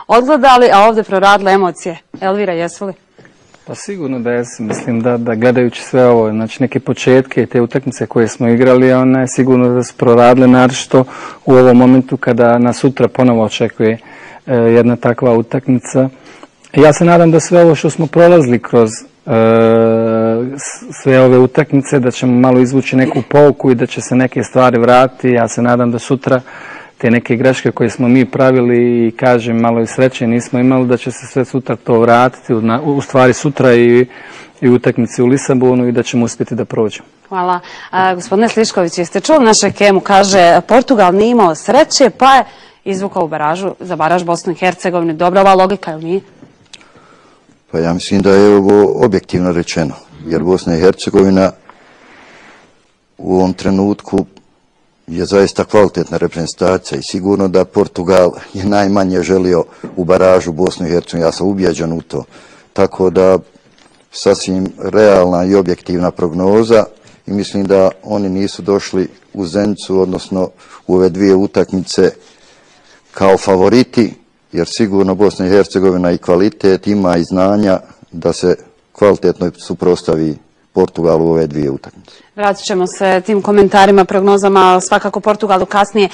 odgledali, a ovdje proradile emocije. Elvira, jesu li? Pa sigurno da jesu. Mislim da gledajući sve ovo, znači neke početke i te utakmice koje smo igrali, one sigurno da su proradile, naročito u ovom momentu kada nas sutra ponovo očekuje jedna takva utakmica. Ja se nadam da sve ovo što smo prolazili kroz sve ove utakmice, da ćemo malo izvući neku pouku i da će se neke stvari vratiti. Ja se nadam da sutra te neke greške koje smo mi pravili i kažem malo i sreće nismo imali, da će se sve sutra to vratiti, u stvari sutra i utakmici u Lisabonu i da ćemo uspjeti da prođemo. Hvala. Gospodine Slišković, jeste čuli naše Kemu? Kaže, Portugal nije imao sreće pa je izvukao za baraž Bosnu i Hercegovinu. Dobra ova logika, ili nije? Pa ja mislim da je ovo objektivno rečeno, jer Bosna i Hercegovina u ovom trenutku je zaista kvalitetna reprezentacija i sigurno da Portugal je najmanje želio u baražu Bosnu i Hercegovinu. Ja sam ubijeđen u to. Tako da sasvim realna i objektivna prognoza i mislim da oni nisu došli u Zenicu, odnosno u ove dvije utakmice kao favoriti, jer sigurno Bosna i Hercegovina i kvalitet ima i znanja da se kvalitetno suprotstavi Portugalu u ove dvije utakmice. Vratit ćemo se tim komentarima, prognozama, svakako Portugalu kasnije.